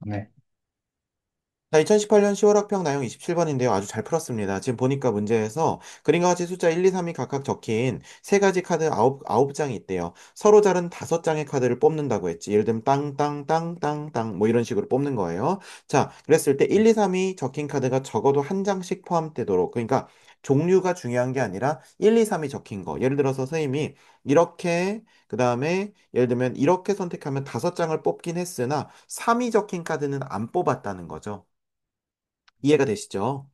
네. 자, 2018년 10월 학평 나형 27번인데요. 아주 잘 풀었습니다. 지금 보니까 문제에서 그림과 같이 숫자 1, 2, 3이 각각 적힌 세 가지 카드 아홉 장이 있대요. 서로 다른 다섯 장의 카드를 뽑는다고 했지. 예를 들면 땅, 땅, 땅, 땅, 땅 뭐 이런 식으로 뽑는 거예요. 자, 그랬을 때 1, 2, 3이 적힌 카드가 적어도 한 장씩 포함되도록 그러니까 종류가 중요한 게 아니라 1, 2, 3이 적힌 거. 예를 들어서 선생님이 이렇게 그다음에 예를 들면 이렇게 선택하면 다섯 장을 뽑긴 했으나 3이 적힌 카드는 안 뽑았다는 거죠. 이해가 되시죠?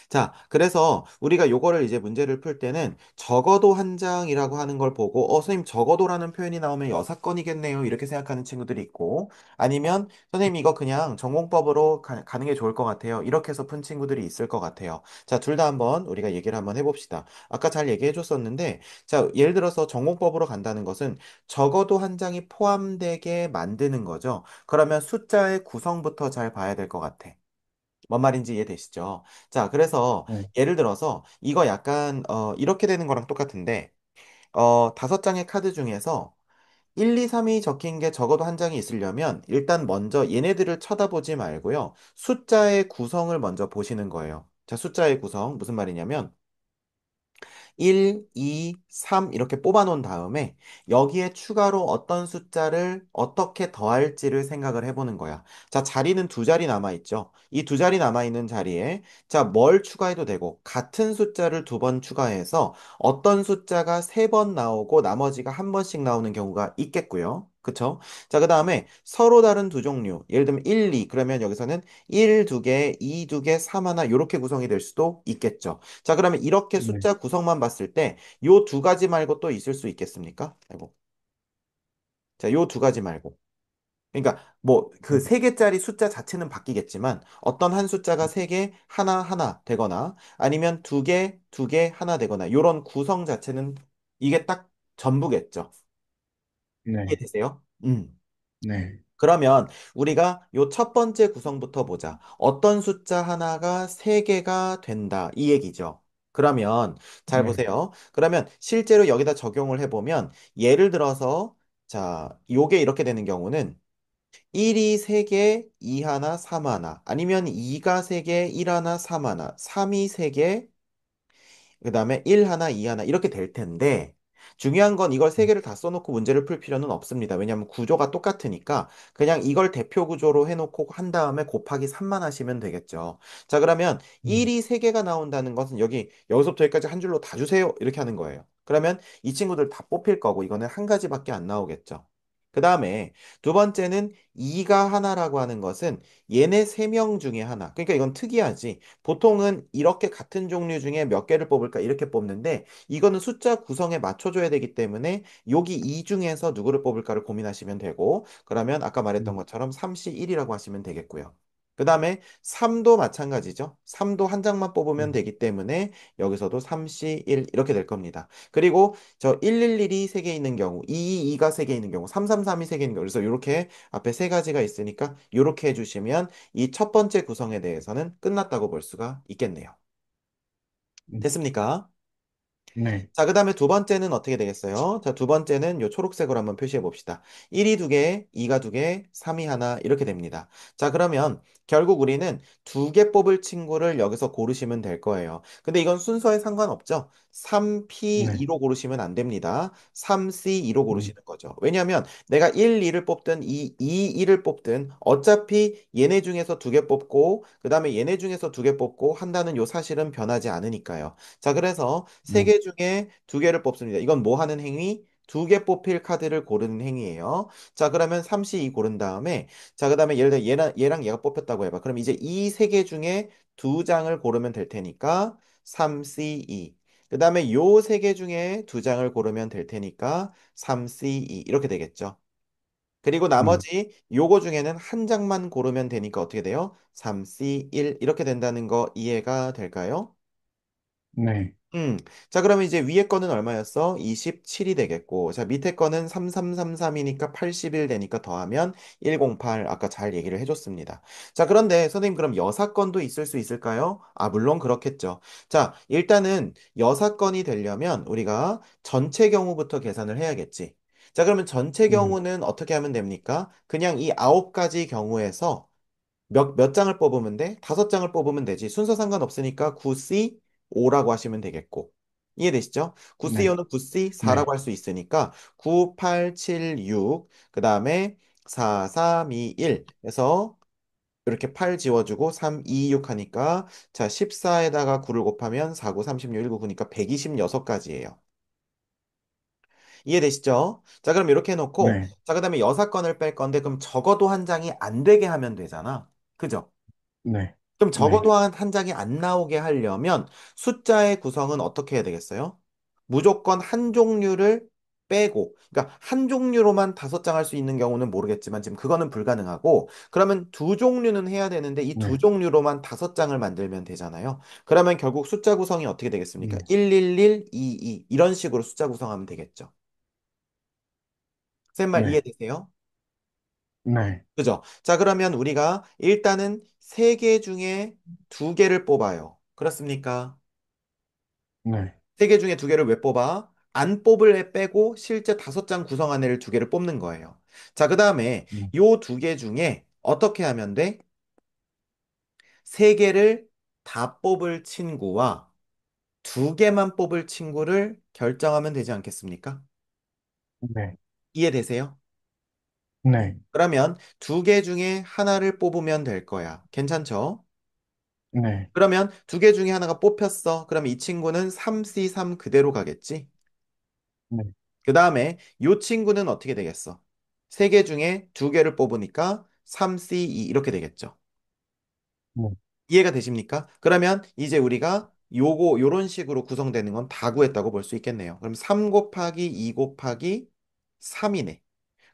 자, 그래서 우리가 요거를 이제 문제를 풀 때는 적어도 한 장이라고 하는 걸 보고, 선생님 적어도라는 표현이 나오면 여사건이겠네요. 이렇게 생각하는 친구들이 있고, 아니면 선생님 이거 그냥 전공법으로 가는 게 좋을 것 같아요. 이렇게 해서 푼 친구들이 있을 것 같아요. 자, 둘 다 한번 우리가 얘기를 한번 해봅시다. 아까 잘 얘기해 줬었는데, 자, 예를 들어서 전공법으로 간다는 것은 적어도 한 장이 포함되게 만드는 거죠. 그러면 숫자의 구성부터 잘 봐야 될 것 같아. 뭔 말인지 이해되시죠? 자, 그래서 네. 예를 들어서 이거 약간 이렇게 되는 거랑 똑같은데 다섯 장의 카드 중에서 1, 2, 3이 적힌 게 적어도 한 장이 있으려면 일단 먼저 얘네들을 쳐다보지 말고요. 숫자의 구성을 먼저 보시는 거예요. 자, 숫자의 구성 무슨 말이냐면 1, 2, 3 이렇게 뽑아 놓은 다음에 여기에 추가로 어떤 숫자를 어떻게 더할지를 생각을 해보는 거야. 자, 자리는 두 자리 남아 있죠. 이 두 자리 남아 있는 자리에 자, 뭘 추가해도 되고 같은 숫자를 두 번 추가해서 어떤 숫자가 세 번 나오고 나머지가 한 번씩 나오는 경우가 있겠고요. 그쵸? 자, 그 다음에 서로 다른 두 종류. 예를 들면 1, 2. 그러면 여기서는 1 두 개, 2 두 개, 3 하나 이렇게 구성이 될 수도 있겠죠. 자, 그러면 이렇게 네. 숫자 구성만 봤을 때 요 두 가지 말고 또 있을 수 있겠습니까? 아이고. 자, 요 두 가지 말고. 그러니까 뭐 그 네. 세 개짜리 숫자 자체는 바뀌겠지만 어떤 한 숫자가 세 개, 하나, 하나 되거나 아니면 두 개, 두 개, 하나 되거나 요런 구성 자체는 이게 딱 전부겠죠. 네. 이해되세요? 네. 그러면 우리가 요 첫 번째 구성부터 보자. 어떤 숫자 하나가 세 개가 된다. 이 얘기죠. 그러면 잘 네. 보세요. 그러면 실제로 여기다 적용을 해보면 예를 들어서 자, 요게 이렇게 되는 경우는 1이 3개, 2 하나, 3 하나. 아니면 2가 3개, 1 하나, 3 하나. 3이 3개, 그 다음에 1 하나, 2 하나 이렇게 될 텐데 중요한 건 이걸 세 개를 다 써놓고 문제를 풀 필요는 없습니다. 왜냐하면 구조가 똑같으니까 그냥 이걸 대표 구조로 해놓고 한 다음에 곱하기 3만 하시면 되겠죠. 자, 그러면 1이 3개가 나온다는 것은 여기서부터 여기까지 한 줄로 다 주세요. 이렇게 하는 거예요. 그러면 이 친구들 다 뽑힐 거고 이거는 한 가지밖에 안 나오겠죠. 그 다음에 두 번째는 2가 하나라고 하는 것은 얘네 세 명 중에 하나. 그러니까 이건 특이하지. 보통은 이렇게 같은 종류 중에 몇 개를 뽑을까 이렇게 뽑는데 이거는 숫자 구성에 맞춰줘야 되기 때문에 여기 이 중에서 누구를 뽑을까를 고민하시면 되고 그러면 아까 말했던 것처럼 3시 1이라고 하시면 되겠고요. 그 다음에 3도 마찬가지죠. 3도 한 장만 뽑으면 되기 때문에 여기서도 3시 1 이렇게 될 겁니다. 그리고 저 111이 3개 있는 경우, 222가 3개 있는 경우, 333이 3개 있는 경우 그래서 이렇게 앞에 세 가지가 있으니까 이렇게 해주시면 이 첫 번째 구성에 대해서는 끝났다고 볼 수가 있겠네요. 됐습니까? 네. 자, 그 다음에 두 번째는 어떻게 되겠어요? 자, 두 번째는 요 초록색으로 한번 표시해 봅시다. 1이 두 개, 2가 두 개, 3이 하나, 이렇게 됩니다. 자, 그러면 결국 우리는 두 개 뽑을 친구를 여기서 고르시면 될 거예요. 근데 이건 순서에 상관없죠? 네. 3P2로 고르시면 안 됩니다. 3C2로 네. 고르시는 거죠. 왜냐하면 내가 1, 2를 뽑든 2, 1을 뽑든 어차피 얘네 중에서 두 개 뽑고 그 다음에 얘네 중에서 두 개 뽑고 한다는 요 사실은 변하지 않으니까요. 자, 그래서 세 네. 개 중에 두 개를 뽑습니다. 이건 뭐 하는 행위? 두 개 뽑힐 카드를 고르는 행위예요. 자, 그러면 3C2 고른 다음에 자, 그다음에 예를 들어 얘랑 얘가 뽑혔다고 해봐. 그럼 이제 이 세 개 중에 두 장을 고르면 될 테니까 3C2. 그다음에 요 세 개 중에 두 장을 고르면 될 테니까 3C2 이렇게 되겠죠. 그리고 나머지 요거 중에는 한 장만 고르면 되니까 어떻게 돼요? 3C1 이렇게 된다는 거 이해가 될까요? 네. 음. 자, 그러면 이제 위에 거는 얼마였어? 27이 되겠고. 자, 밑에 거는 3333이니까 81 되니까 더하면 108. 아까 잘 얘기를 해줬습니다. 자, 그런데 선생님 그럼 여사건도 있을 수 있을까요? 아, 물론 그렇겠죠. 자, 일단은 여사건이 되려면 우리가 전체 경우부터 계산을 해야겠지. 자, 그러면 전체 네. 경우는 어떻게 하면 됩니까? 그냥 이 아홉 가지 경우에서 몇 장을 뽑으면 돼? 5장을 뽑으면 되지. 순서 상관없으니까 9C 5라고 하시면 되겠고. 이해되시죠? 9C 네. 5는 9C 네. 4라고 할 수 있으니까 9, 8, 7, 6, 그 다음에 4, 3, 2, 1 해서 이렇게 8 지워주고 3, 2, 6 하니까 자 14에다가 9를 곱하면 4, 9, 36, 19, 9니까 126가지예요. 이해되시죠? 자 그럼 이렇게 해놓고 네. 자 그다음에 여사건을 뺄 건데 그럼 적어도 한 장이 안 되게 하면 되잖아. 그죠? 네. 그럼 네. 적어도 한 장이 안 나오게 하려면 숫자의 구성은 어떻게 해야 되겠어요? 무조건 한 종류를 빼고, 그러니까 한 종류로만 5장 할 수 있는 경우는 모르겠지만 지금 그거는 불가능하고, 그러면 두 종류는 해야 되는데 이 두 네. 종류로만 5장을 만들면 되잖아요. 그러면 결국 숫자 구성이 어떻게 되겠습니까? 네. 111, 22 이런 식으로 숫자 구성하면 되겠죠. 쌤 말 네. 이해되세요? 네. 그죠? 자, 그러면 우리가 일단은 세 개 중에 두 개를 뽑아요. 그렇습니까? 네. 세 개 중에 두 개를 왜 뽑아? 안 뽑을 애 빼고 실제 5장 구성한 애를 두 개를 뽑는 거예요. 자, 그 다음에 네. 요 두 개 중에 어떻게 하면 돼? 세 개를 다 뽑을 친구와 두 개만 뽑을 친구를 결정하면 되지 않겠습니까? 네. 이해되세요? 네. 그러면 두 개 중에 하나를 뽑으면 될 거야. 괜찮죠? 네. 그러면 두 개 중에 하나가 뽑혔어. 그럼 이 친구는 3C3 그대로 가겠지? 네. 그 다음에 이 친구는 어떻게 되겠어? 세 개 중에 두 개를 뽑으니까 3C2 이렇게 되겠죠. 네. 이해가 되십니까? 그러면 이제 우리가 요런 식으로 구성되는 건 다 구했다고 볼 수 있겠네요. 그럼 3 곱하기 2 곱하기 3이네.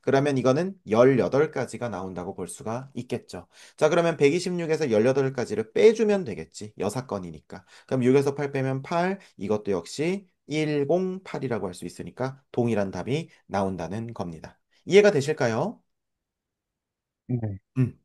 그러면 이거는 18가지가 나온다고 볼 수가 있겠죠. 자, 그러면 126에서 18가지를 빼주면 되겠지. 여사건이니까. 그럼 6에서 8 빼면 8, 이것도 역시 108이라고 할 수 있으니까 동일한 답이 나온다는 겁니다. 이해가 되실까요? 네. 음.